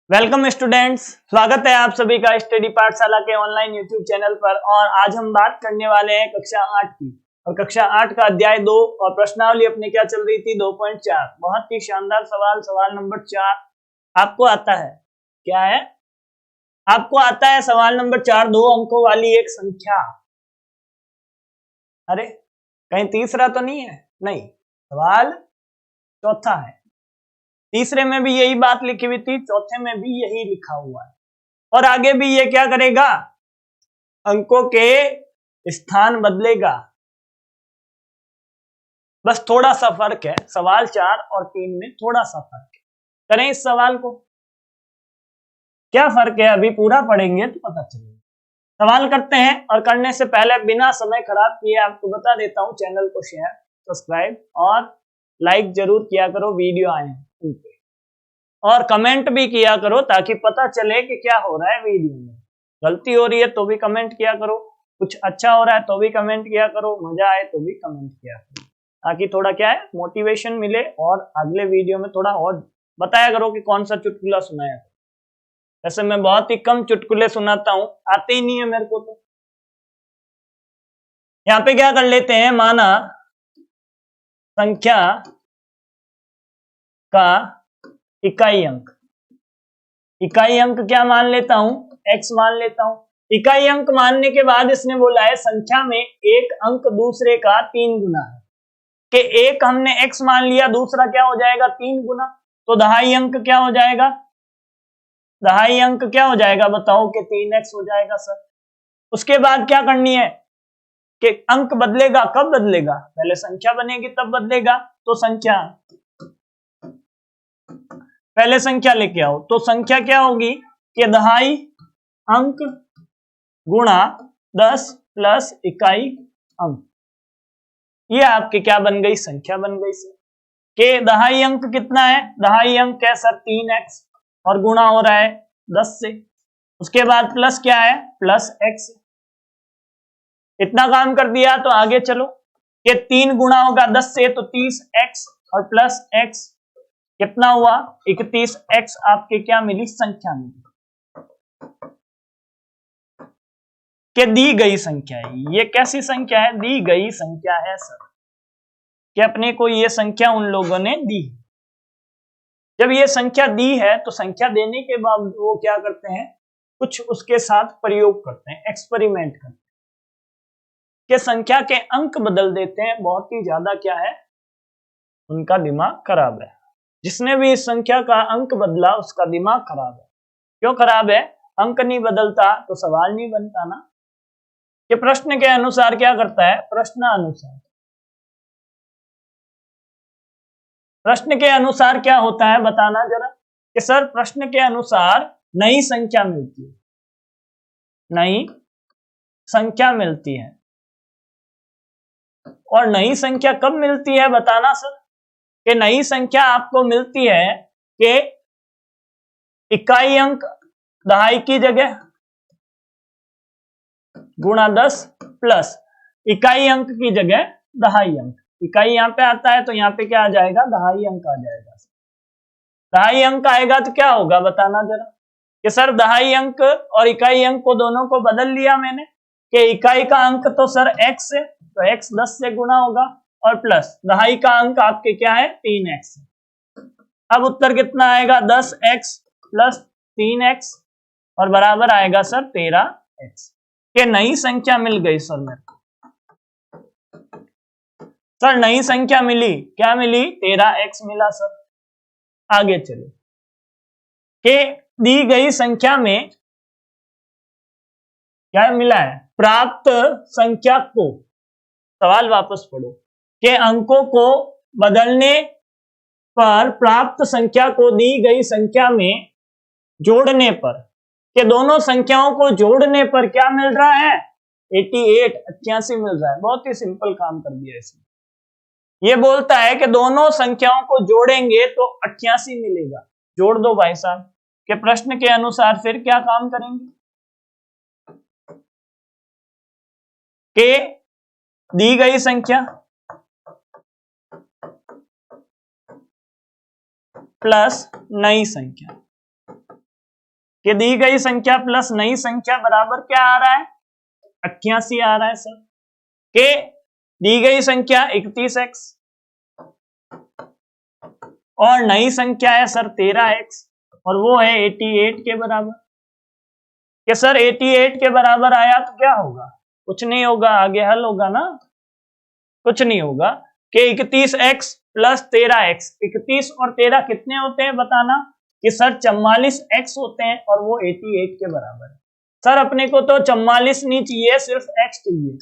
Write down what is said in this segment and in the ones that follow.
Welcome students, स्वागत है आप सभी का स्टडी पाठशाला के ऑनलाइन यूट्यूब चैनल पर। और आज हम बात करने वाले हैं कक्षा 8 की। और कक्षा 8 का अध्याय 2 और प्रश्नावली अपनी क्या चल रही थी 2.4। बहुत ही शानदार सवाल नंबर 4 आपको आता है। क्या है? आपको आता है सवाल नंबर 4, 2 अंकों वाली एक संख्या। अरे कहीं तीसरा तो नहीं है? नहीं, सवाल चौथा है। तीसरे में भी यही बात लिखी हुई थी, चौथे में भी यही लिखा हुआ है। और आगे भी ये क्या करेगा? अंकों के स्थान बदलेगा। बस थोड़ा सा फर्क है, सवाल 4 और 3 में थोड़ा सा फर्क है। करें इस सवाल को। क्या फर्क है अभी पूरा पढ़ेंगे तो पता चलेगा। सवाल करते हैं, और करने से पहले बिना समय खराब किए आपको बता देता हूं, चैनल को शेयर, सब्सक्राइब और लाइक जरूर किया करो वीडियो आए उन पे। और कमेंट भी किया करो ताकि पता चले कि क्या हो रहा है वीडियो में। गलती हो रही है तो भी कमेंट किया करो, कुछ अच्छा हो रहा है तो भी कमेंट किया करो, मजा आए तो भी कमेंट किया करो, ताकि थोड़ा क्या है मोटिवेशन मिले और अगले वीडियो में थोड़ा और बताया करो कि कौन सा चुटकुला सुनाया करो। वैसे मैं बहुत ही कम चुटकुले सुनाता हूं, आते ही नहीं है मेरे को। तो यहाँ पे क्या कर लेते हैं, माना संख्या का इकाई अंक। इकाई अंक क्या मान लेता हूं? x मान लेता हूं। इकाई अंक मानने के बाद इसने बोला है संख्या में एक अंक दूसरे का 3 गुना है। कि एक हमने x मान लिया, दूसरा क्या हो जाएगा 3 गुना, तो दहाई अंक क्या हो जाएगा? दहाई अंक क्या हो जाएगा बताओ? कि 3x हो जाएगा सर। उसके बाद क्या करनी है कि अंक बदलेगा। कब बदलेगा? पहले संख्या बनेगी तब बदलेगा। तो संख्या, पहले संख्या लेके आओ। तो संख्या क्या होगी कि दहाई अंक गुणा 10 प्लस इकाई अंक। ये आपके क्या बन गई? संख्या बन गई सर। के दहाई अंक कितना है? दहाई अंक है सर 3x, और गुणा हो रहा है 10 से। उसके बाद प्लस क्या है? Plus x। इतना काम कर दिया तो आगे चलो। ये 3 गुणा होगा 10 से तो 30x, और प्लस x कितना हुआ? 31x आपके क्या मिली? संख्या मिली। कि दी गई संख्या है। ये कैसी संख्या है? दी गई संख्या है सर। कि अपने को ये संख्या उन लोगों ने दी। जब ये संख्या दी है तो संख्या देने के बाद वो क्या करते हैं? कुछ उसके साथ प्रयोग करते हैं, एक्सपेरिमेंट करते हैं कि संख्या के अंक बदल देते हैं। बहुत ही ज्यादा क्या है, उनका दिमाग खराब है। जिसने भी इस संख्या का अंक बदला उसका दिमाग खराब है। क्यों खराब है? अंक नहीं बदलता तो सवाल नहीं बनता ना। कि प्रश्न के अनुसार क्या करता है? प्रश्न के अनुसार क्या होता है बताना जरा। कि सर प्रश्न के अनुसार नई संख्या मिलती है। नई संख्या मिलती है। और नई संख्या कब मिलती है बताना सर। कि नई संख्या आपको मिलती है कि इकाई अंक दहाई की जगह गुणा 10 प्लस इकाई अंक की जगह दहाई अंक। इकाई यहां पे आता है तो यहां पे क्या आ जाएगा? दहाई अंक आ जाएगा। दहाई अंक आएगा तो क्या होगा बताना जरा। कि सर दहाई अंक और इकाई अंक को दोनों को बदल लिया मैंने। कि इकाई का अंक तो सर x है तो x 10 से गुणा होगा, और प्लस दहाई का अंक आपके क्या है? 3x। अब उत्तर कितना आएगा? 10x प्लस 3x, और बराबर आएगा सर 13x। कि नई संख्या मिल गई सर मेरे को। सर नई संख्या मिली, क्या मिली? 13x मिला सर। आगे चलो। कि दी गई संख्या में क्या मिला है? प्राप्त संख्या को, सवाल वापस पढ़ो, कि अंकों को बदलने पर प्राप्त संख्या को दी गई संख्या में जोड़ने पर, कि दोनों संख्याओं को जोड़ने पर क्या मिल रहा है? 88 मिल रहा है। बहुत ही सिंपल काम कर दिया इसने। ये बोलता है कि दोनों संख्याओं को जोड़ेंगे तो 88 मिलेगा। जोड़ दो भाई साहब। के प्रश्न के अनुसार फिर क्या काम करेंगे? कि दी गई संख्या प्लस नई संख्या, कि दी गई संख्या प्लस नई संख्या बराबर क्या आ रहा है, 88 आ रहा है सर। कि दी गई संख्या 31x और नई संख्या है सर 13x और वो है 88 के बराबर। कि सर 88 के बराबर आया तो क्या होगा, कुछ नहीं होगा, आगे हल होगा ना, कुछ नहीं होगा। कि 31x प्लस 13x, 31 और 13 कितने होते हैं बताना, कि सर 44x होते हैं और वो 88 के बराबर है। सर अपने को तो 44 नहीं चाहिए, सिर्फ x चाहिए,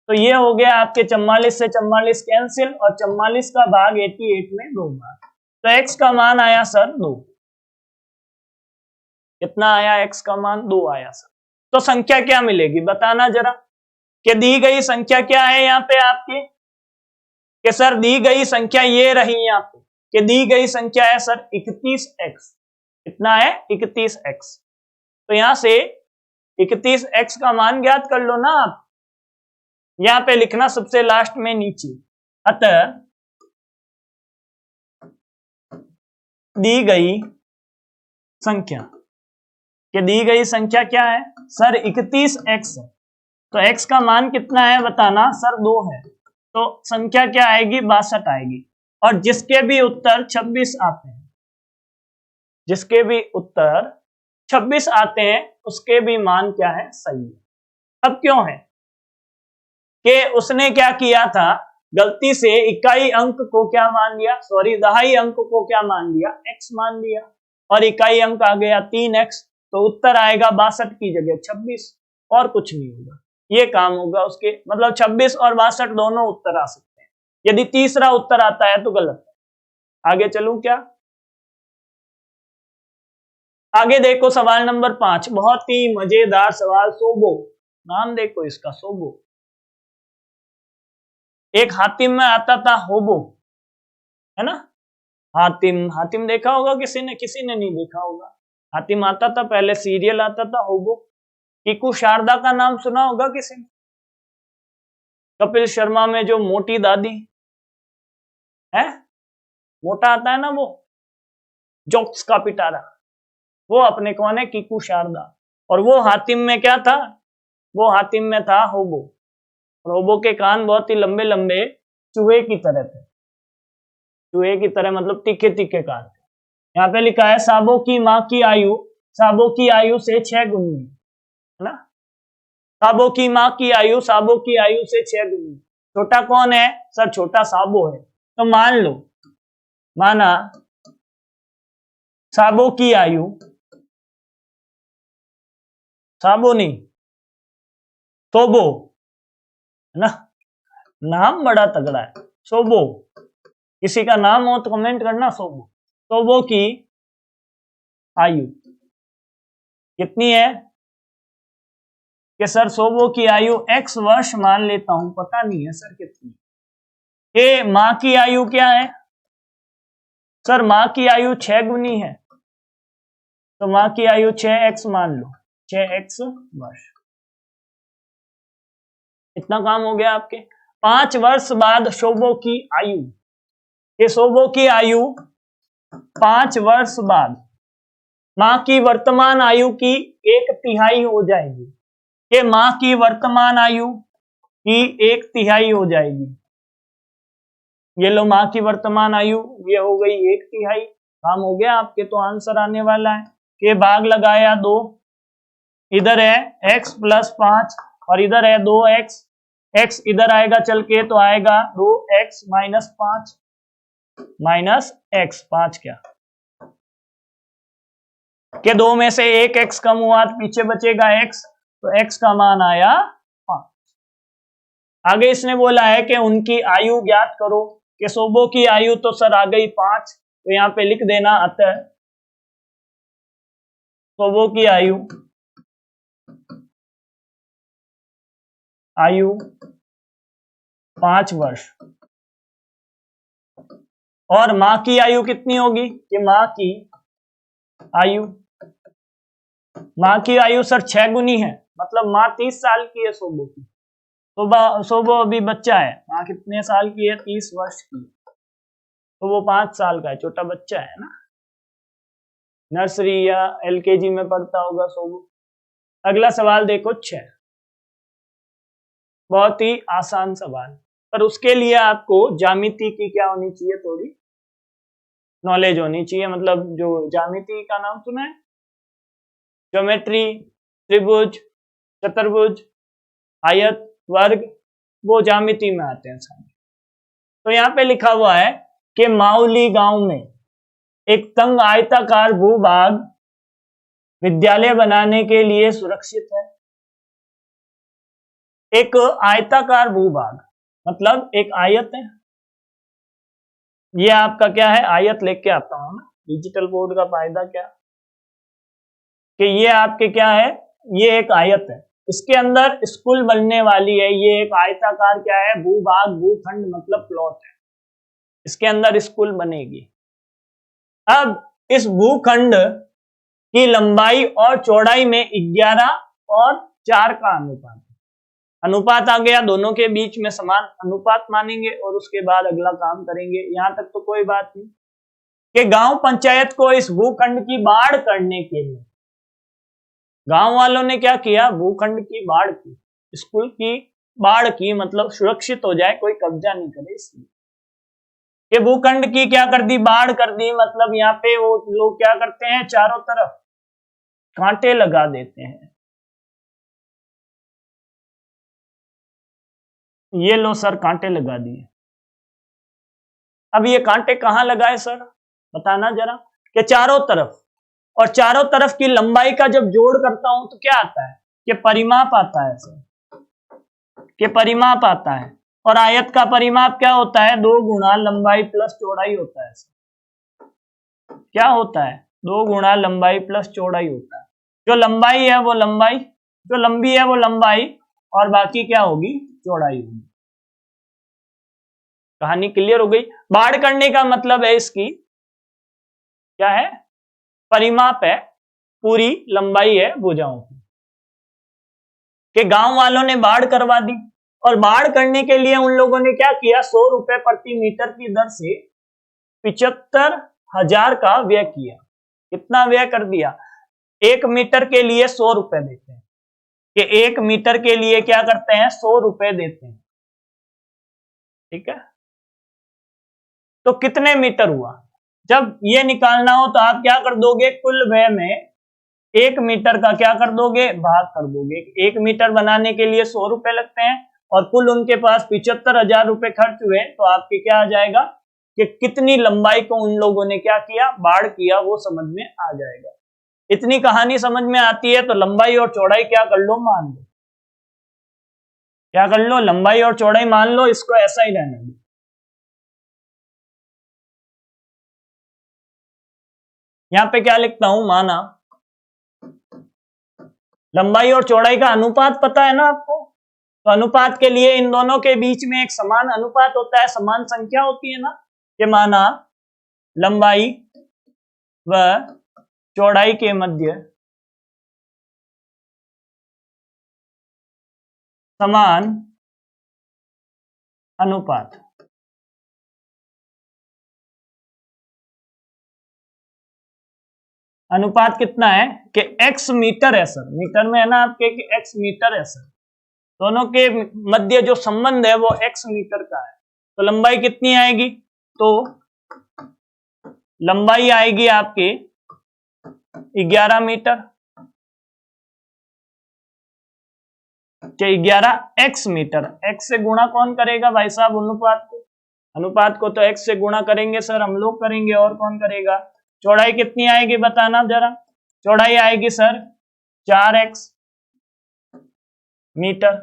तो ये हो गया आपके 44 से 44 कैंसिल और 44 का भाग 88 में 2 बार, तो x का मान आया सर 2। कितना आया, x का मान 2 आया सर। तो संख्या क्या मिलेगी बताना जरा, कि दी गई संख्या क्या है यहाँ पे आपकी, कि सर दी गई संख्या ये रही यहाँ पे, कि दी गई संख्या है सर 31x, कितना है 31x, तो यहां से 31x का मान ज्ञात कर लो ना आप, यहां पे लिखना सबसे लास्ट में नीचे। अतः दी गई संख्या, कि दी गई संख्या क्या है सर 31x है, तो x का मान कितना है बताना सर 2 है, तो संख्या क्या आएगी 62 आएगी। और जिसके भी उत्तर 26 आते हैं, जिसके भी उत्तर 26 आते हैं उसके भी मान क्या है, सही है। अब क्यों है कि उसने क्या किया था, गलती से इकाई अंक को क्या मान लिया, सॉरी दहाई अंक को क्या मान लिया, x मान लिया, और इकाई अंक आ गया 3x, तो उत्तर आएगा 62 की जगह 26, और कुछ नहीं होगा, ये काम होगा उसके, मतलब 26 और 62 दोनों उत्तर आ सकते हैं। यदि तीसरा उत्तर आता है तो गलत है। आगे चलूं क्या, आगे देखो सवाल नंबर 5, बहुत ही मजेदार सवाल, सोबो नाम देखो इसका, सोबो। एक हातिम में आता था होबो, है ना, हातिम, हातिम देखा होगा किसी ने नहीं देखा होगा। हातिम आता था पहले, सीरियल आता था होबो। कीकू शारदा का नाम सुना होगा किसी ने, कपिल शर्मा में जो मोटी दादी है, मोटा आता है ना वो, जोक्स का पिटारा, वो अपने कौन है, कीकू शारदा। और वो हातिम में क्या था, वो हातिम में था होबो, और होबो के कान बहुत ही लंबे लंबे चूहे की तरह थे, चूहे की तरह मतलब तीखे तीखे कान थे। यहाँ पे लिखा है साबो की माँ की आयु, साबो की आयु से 6 गुनी, है ना, साबो की माँ की आयु, साबो की आयु से 6 गुनी। छोटा कौन है सर, छोटा साबो है, तो मान लो, माना साबो की आयु, साबो नहीं सोबो, है ना, नाम बड़ा तगड़ा है सोबो, किसी का नाम हो तो कमेंट करना सोबो। सोबो की आयु कितनी है, कि सर सोबो की आयु x वर्ष मान लेता हूं, पता नहीं है सर कितनी। कि माँ की आयु क्या है सर, माँ की आयु 6 गुनी है, तो माँ की आयु 6x मान लो, 6x वर्ष। इतना काम हो गया आपके। 5 वर्ष बाद शोभो की आयु, ये शोभो की आयु 5 वर्ष बाद माँ की वर्तमान आयु की 1/3 हो जाएगी, ये माँ की वर्तमान आयु की 1/3 हो जाएगी। ये लो माँ की वर्तमान आयु, ये हो गई 1/3, काम हो गया आपके। तो आंसर आने वाला है कि भाग लगाया 2, इधर है x + 5 और इधर है 2x, x इधर आएगा चल के तो आएगा 2x - 5 माइनस x, 5 क्या के 2 में से 1 x कम हुआ तो पीछे बचेगा x, तो x का मान आया 5। आगे इसने बोला है कि उनकी आयु ज्ञात करो, कि सोबो की आयु तो सर आ गई 5, तो यहां पे लिख देना अतः सोबो की आयु 5 वर्ष, और माँ की आयु कितनी होगी, कि माँ की आयु सर 6 गुनी है, मतलब माँ 30 साल की है सोबो की, सोबो अभी बच्चा है, माँ कितने साल की है, 30 वर्ष की, तो वो 5 साल का है, छोटा बच्चा है ना। नर्सरी या एलकेजी में पढ़ता होगा सोबू। अगला सवाल देखो 6, बहुत ही आसान सवाल, पर उसके लिए आपको ज्यामिति की क्या होनी चाहिए, थोड़ी नॉलेज होनी चाहिए। मतलब जो ज्यामिति का नाम सुना है, ज्योमेट्री, त्रिभुज, चतुर्भुज, आयत, वर्ग, वो ज्यामिति में आते हैं सारे। तो यहाँ पे लिखा हुआ है कि माउली गांव में एक तंग आयताकार भूभाग विद्यालय बनाने के लिए सुरक्षित है। एक आयताकार भूभाग मतलब एक आयत है, ये आपका क्या है, आयत लेके आता हूं ना। डिजिटल बोर्ड का फायदा क्या कि ये आपके क्या है, ये एक आयत है, इसके अंदर स्कूल बनने वाली है। ये एक आयताकार क्या है, भूभाग, भूखंड मतलब प्लॉट है, इसके अंदर स्कूल बनेगी। अब इस भूखंड की लंबाई और चौड़ाई में 11 और 4 का अनुपात आ गया, दोनों के बीच में समान अनुपात मानेंगे और उसके बाद अगला काम करेंगे। यहां तक तो कोई बात नहीं कि गांव पंचायत को इस भूखंड की बाढ़ करने के लिए गांव वालों ने क्या किया, भूखंड की बाढ़ की, स्कूल की बाढ़ की, मतलब सुरक्षित हो जाए, कोई कब्जा नहीं करे इसलिए। ये भूखंड की क्या कर दी, बाढ़ कर दी। मतलब यहाँ पे वो लोग क्या करते हैं, चारों तरफ कांटे लगा देते हैं। ये लो सर, कांटे लगा दिए। अब ये कांटे कहां लगाए सर, बताना जरा। कि चारों तरफ, और चारों तरफ की लंबाई का जब जोड़ करता हूं तो क्या आता है, कि परिमाप आता है सर, कि परिमाप आता है। और आयत का परिमाप क्या होता है, 2 गुणा लंबाई प्लस चौड़ाई होता है सर। क्या होता है, 2 गुणा लंबाई प्लस चौड़ाई होता है। जो लंबाई है वो लंबाई, जो लंबी है वो लंबाई, और बाकी क्या होगी, चौड़ाई होगी। कहानी क्लियर हो गई। बाढ़ करने का मतलब है इसकी क्या है, परिमाप है, पूरी लंबाई है भुजाओं की। कि गांव वालों ने बाढ़ करवा दी, और बाढ़ करने के लिए उन लोगों ने क्या किया, 100 रुपए प्रति मीटर की दर से 75,000 का व्यय किया। कितना व्यय कर दिया, 1 मीटर के लिए 100 रुपए देते हैं, कि 1 मीटर के लिए क्या करते हैं, 100 रुपए देते हैं। ठीक है, तो कितने मीटर हुआ, जब ये निकालना हो तो आप क्या कर दोगे, कुल व्यय में 1 मीटर का क्या कर दोगे, भाग कर दोगे। 1 मीटर बनाने के लिए 100 रुपए लगते हैं, और कुल उनके पास 75,000 रुपए खर्च हुए, तो आपके क्या आ जाएगा कि कितनी लंबाई को उन लोगों ने क्या किया, बाढ़ किया, वो समझ में आ जाएगा। इतनी कहानी समझ में आती है तो लंबाई और चौड़ाई क्या कर लो, मान लो। क्या कर लो, लंबाई और चौड़ाई मान लो, इसको ऐसा ही रहने दो। यहां पे क्या लिखता हूं, माना लंबाई और चौड़ाई का अनुपात पता है ना आपको, तो अनुपात के लिए इन दोनों के बीच में एक समान अनुपात होता है, समान संख्या होती है ना। कि माना लंबाई व चौड़ाई के मध्य समान अनुपात। अनुपात कितना है कि x मीटर है सर, मीटर में है ना आपके कि x मीटर है सर, दोनों के मध्य जो संबंध है वो x मीटर का है। तो लंबाई कितनी आएगी, तो लंबाई आएगी आपकी 11 मीटर, 11 x मीटर। x से गुणा कौन करेगा भाई साहब, अनुपात को, अनुपात को तो x से गुणा करेंगे सर, हम लोग करेंगे, और कौन करेगा। चौड़ाई कितनी आएगी बताना जरा, चौड़ाई आएगी सर 4x मीटर।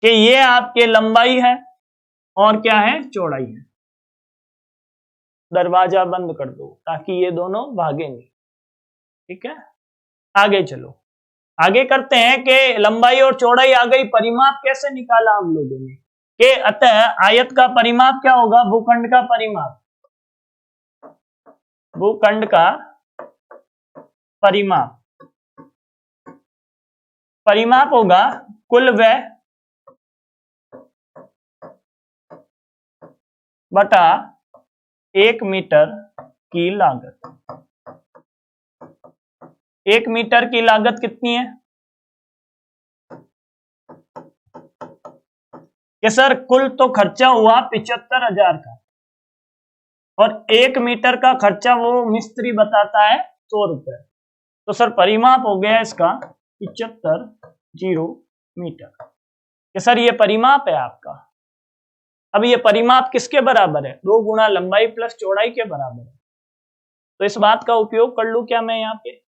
कि ये आपके लंबाई है और क्या है, चौड़ाई है। दरवाजा बंद कर दो ताकि ये दोनों भागे नहीं। ठीक है, आगे चलो, आगे करते हैं कि लंबाई और चौड़ाई आ गई, परिमाप कैसे निकाला हम लोगों ने, कि अतः आयत का परिमाप क्या होगा, भूखंड का परिमाप, भूखंड का परिमाप, परिमाप होगा कुल व्यय बटा 1 मीटर की लागत। 1 मीटर की लागत कितनी है कि सर कुल तो खर्चा हुआ 75,000 का, और 1 मीटर का खर्चा वो मिस्त्री बताता है 100 रुपए। तो सर परिमाप हो गया इसका 75 मीटर कि सर ये परिमाप है आपका। अब ये परिमाप किसके बराबर है? 2 गुना लंबाई प्लस चौड़ाई के बराबर है। तो इस बात का उपयोग कर लूं क्या मैं यहाँ पे?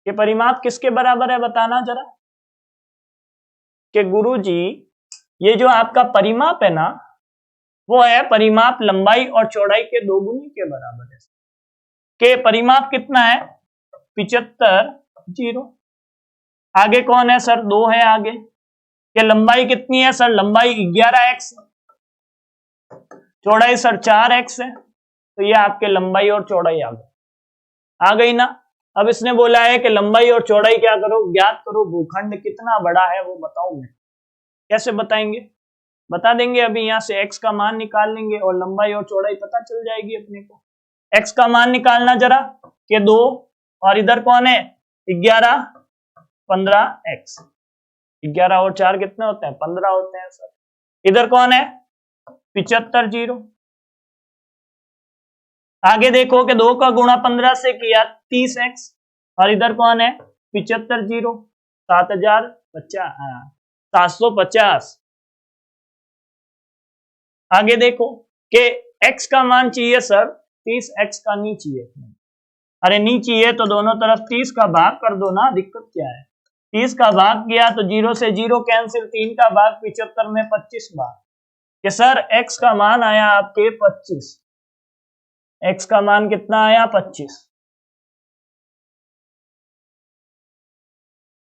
ये परिमाप किसके बराबर है बताना जरा। कि गुरुजी ये जो आपका परिमाप है ना, वो है परिमाप लंबाई और चौड़ाई के 2 गुने के बराबर है। के परिमाप कितना है? 75 आगे कौन है सर? 2 है आगे। कि लंबाई कितनी है सर? लंबाई 11x, चौड़ाई सर 4x है। तो ये आपके लंबाई और चौड़ाई आ गई ना। अब इसने बोला है कि लंबाई और चौड़ाई क्या करो? ज्ञात करो। भूखंड कितना बड़ा है वो बताओ। मैं कैसे बताएंगे? बता देंगे। अभी यहां से x का मान निकाल लेंगे और लंबाई और चौड़ाई पता चल जाएगी अपने को। x का मान निकालना जरा कि 2, और इधर कौन है? 11, 15x। 11 और 4 कितने होते हैं? 15 होते हैं सर। इधर कौन है? 75 आगे देखो कि 2 का गुणा 15 से किया 30x, और इधर कौन है? 75 750। आगे देखो कि x का मान चाहिए सर 30x का नहीं चाहिए। अरे नहीं चाहिए तो दोनों तरफ 30 का भाग कर दो ना, दिक्कत क्या है? 30 का भाग किया तो 0 से 0 कैंसिल, 3 का भाग 75 में 25 बार। कि सर x का मान आया आपके 25। x का मान कितना आया? 25।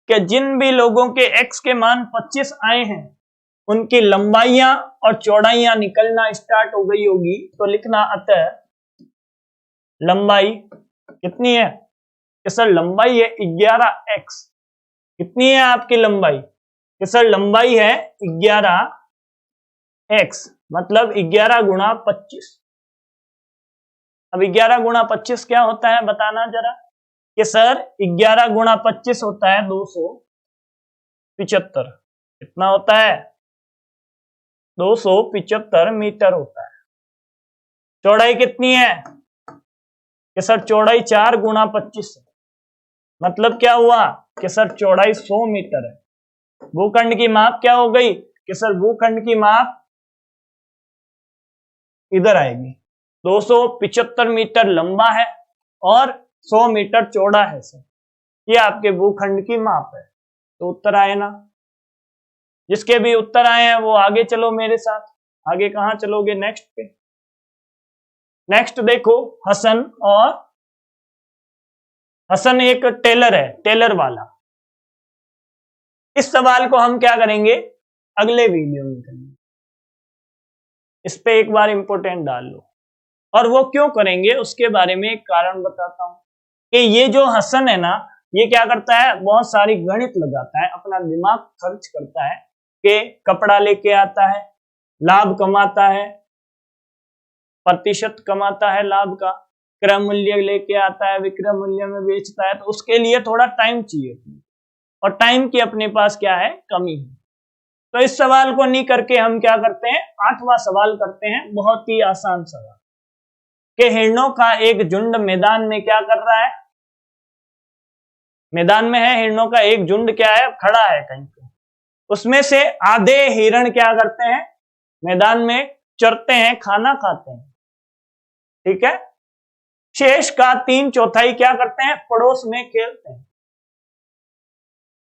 कि जिन भी लोगों के x के मान 25 आए हैं उनकी लंबाइयां और चौड़ाइयां निकलना स्टार्ट हो गई होगी। तो लिखना अतः लंबाई कितनी है? कि सर लंबाई है 11x। कितनी है आपकी लंबाई? कि सर लंबाई है 11x, मतलब 11 गुणा 25। अब 11 गुणा 25 क्या होता है बताना जरा। कि सर 11 गुणा 25 होता है 275। कितना होता है? 275 मीटर होता है। चौड़ाई कितनी है? कि सर चौड़ाई 4 गुणा 25 है। मतलब क्या हुआ? कि सर चौड़ाई 100 मीटर है। भूखंड की माप क्या हो गई? कि सर भूखंड की माप इधर आएगी। 275 मीटर लंबा है और 100 मीटर चौड़ा है सर। ये आपके भूखंड की माप है। तो उत्तर आए ना। जिसके भी उत्तर आए हैं वो आगे चलो मेरे साथ। आगे कहां चलोगे? नेक्स्ट पे। नेक्स्ट देखो हसन एक टेलर है, टेलर वाला। इस सवाल को हम क्या करेंगे? अगले वीडियो में करेंगे। इस पे एक बार इंपोर्टेंट डाल लो। और वो क्यों करेंगे उसके बारे में एक कारण बताता हूं। कि ये जो हसन है ना, ये क्या करता है? बहुत सारी गणित लगाता है, अपना दिमाग खर्च करता है कि कपड़ा लेके आता है, लाभ कमाता है, प्रतिशत कमाता है लाभ का, क्रय मूल्य लेके आता है, विक्रय मूल्य में बेचता है। तो उसके लिए थोड़ा टाइम चाहिए, और टाइम की अपने पास क्या है? कमी है। तो इस सवाल को नहीं करके हम क्या करते हैं? 8वां सवाल करते हैं। बहुत ही आसान सवाल। कि हिरणों का एक झुंड मैदान में क्या कर रहा है? मैदान में है, हिरणों का एक झुंड क्या है? खड़ा है कहीं पे। उसमें से आधे हिरण क्या करते हैं? मैदान में चरते हैं, खाना खाते हैं, ठीक है। शेष का 3/4 क्या करते हैं? पड़ोस में खेलते हैं।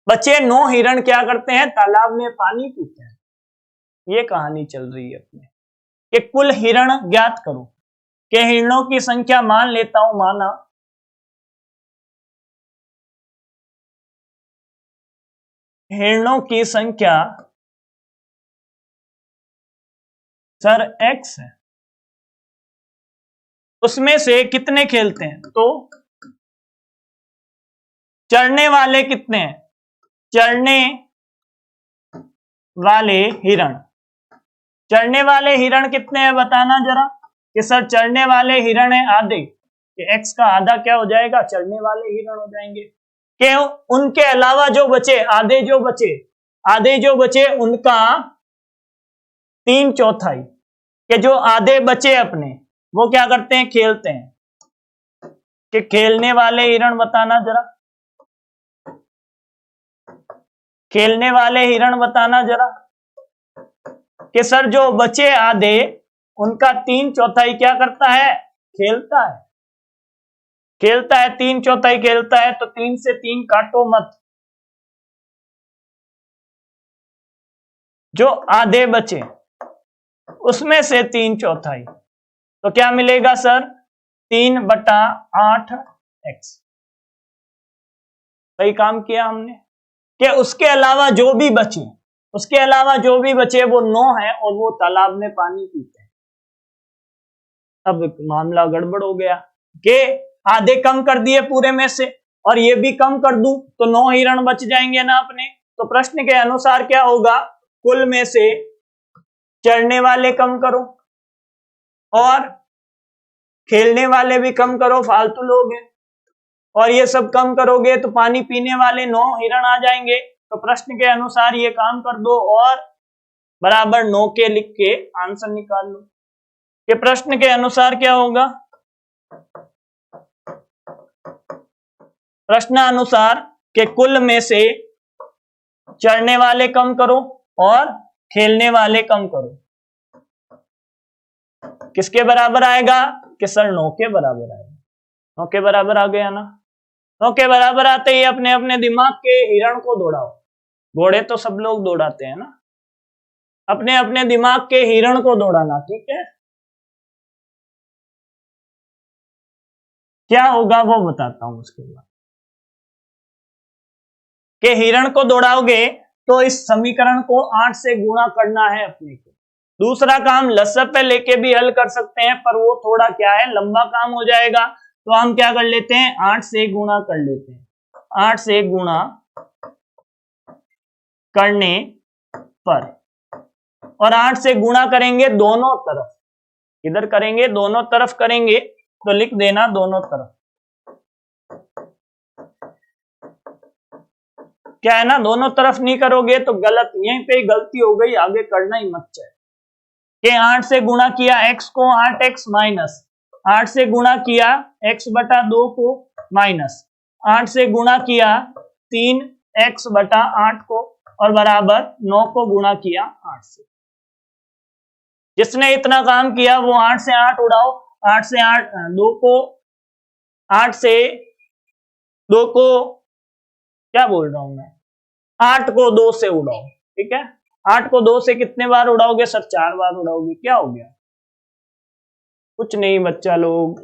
बचे 9 हिरण क्या करते हैं? तालाब में पानी पीते हैं। ये कहानी चल रही है अपने। कि कुल हिरण ज्ञात करो। कि हिरणों की संख्या मान लेता हूं, माना हिरणों की संख्या सर x है। उसमें से कितने खेलते हैं? तो चरने वाले कितने हैं? चरने वाले हिरण, चरने वाले हिरण कितने हैं बताना जरा। कि सर चरने वाले हिरण है आधे। कि x का आधा क्या हो जाएगा, चढ़ने वाले हिरण हो जाएंगे। कि उनके अलावा जो बचे, आधे जो बचे उनका 3/4 के जो आधे बचे अपने, वो क्या करते हैं, खेलते हैं। कि खेलने वाले हिरण बताना जरा, खेलने वाले हिरण बताना जरा। कि सर जो बचे आधे उनका 3/4 क्या करता है, खेलता है। खेलता है, 3/4 खेलता है, तो 3 से 3 काटो मत। जो आधे बचे उसमें से 3/4, तो क्या मिलेगा सर, 3/8x। सही काम किया हमने। कि उसके अलावा जो भी बचे, उसके अलावा जो भी बचे वो 9 है और वो तालाब में पानी पीते हैं। अब मामला गड़बड़ हो गया कि आधे कम कर दिए पूरे में से और ये भी कम कर दूं तो 9 हिरण बच जाएंगे ना अपने। तो प्रश्न के अनुसार क्या होगा, कुल में से चढ़ने वाले कम करो और खेलने वाले भी कम करो, फालतू लोग हैं, और ये सब कम करोगे तो पानी पीने वाले 9 हिरण आ जाएंगे। तो प्रश्न के अनुसार ये काम कर दो और बराबर 9 के लिख के आंसर निकाल लो। कि प्रश्न के अनुसार क्या होगा, प्रश्नानुसार के कुल में से चढ़ने वाले कम करो और खेलने वाले कम करो, किसके बराबर आएगा, कि सर 9 के बराबर आएगा। 9 के बराबर आ गया ना। 9 के बराबर आते ही अपने अपने दिमाग के हिरण को दौड़ाओ। घोड़े तो सब लोग दौड़ाते हैं ना, अपने अपने दिमाग के हिरण को दौड़ाना, ठीक है। क्या होगा वो बताता हूं उसके बाद। कि हिरण को दौड़ाओगे तो इस समीकरण को 8 से गुणा करना है अपने को। दूसरा काम लसअ पे लेके भी हल कर सकते हैं, पर वो थोड़ा क्या है, लंबा काम हो जाएगा। तो हम क्या कर लेते हैं, 8 से गुणा कर लेते हैं। 8 से गुणा करने पर, और 8 से गुणा करेंगे दोनों तरफ, इधर करेंगे दोनों तरफ करेंगे, तो लिख देना दोनों तरफ। क्या है ना, दोनों तरफ नहीं करोगे तो गलत, यहीं पे गलती हो गई, आगे करना ही मत चाहिए। कि 8 से गुणा किया x को 8x माइनस 8 से गुणा किया x/2 को माइनस 8 से गुणा किया 3x/8 को और बराबर 9 को गुणा किया 8 से। जिसने इतना काम किया वो 8 से 8 उड़ाओ, 8 से 8 2 को 8 से 2 को क्या बोल रहा हूं मैं, 8 को 2 से उड़ाओ, ठीक है। 8 को 2 से कितने बार उड़ाओगे सर, 4 बार उड़ाओगे। क्या हो गया, कुछ नहीं बच्चा लोग,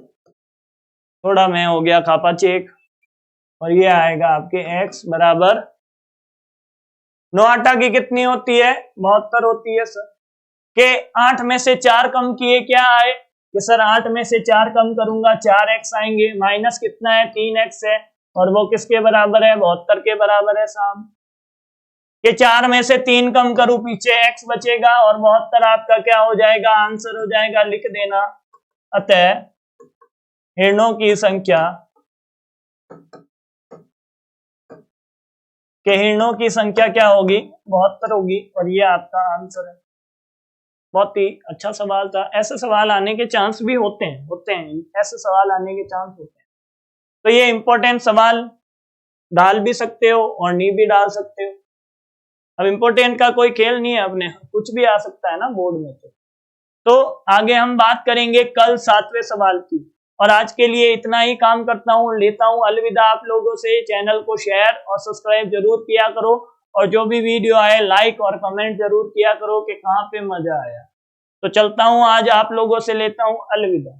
थोड़ा मैं हो गया खापा चेक, और ये आएगा आपके x बराबर 9 8 की कितनी होती है, 72 होती है सर। के 8 में से 4 कम किए क्या आए, कि सर 8 में से 4 कम करूंगा 4x आएंगे, माइनस कितना है 3x है, और वो किसके बराबर है, 72 के बराबर है साहब। कि 4 में से 3 कम करूं पीछे x बचेगा और 72 आपका क्या हो जाएगा, आंसर हो जाएगा, लिख देना। अतः हिरणों की संख्या, के हिरणों की संख्या क्या होगी, 72 होगी, और ये आपका आंसर है। बहुत ही अच्छा सवाल था। ऐसे सवाल आने के चांस भी होते हैं, ऐसे सवाल आने के चांस होते हैं। तो ये इंपॉर्टेंट सवाल डाल भी सकते हो और नहीं भी डाल सकते हो। अब इंपॉर्टेंट का कोई खेल नहीं है, अपने कुछ भी आ सकता है ना बोर्ड में। तो आगे हम बात करेंगे कल 7वें सवाल की, और आज के लिए इतना ही काम करता हूँ, लेता हूँ अलविदा आप लोगों से। चैनल को शेयर और सब्सक्राइब जरूर किया करो, और जो भी वीडियो आए लाइक और कमेंट जरूर किया करो कि कहाँ पे मजा आया। तो चलता हूँ, आज आप लोगों से लेता हूँ अलविदा।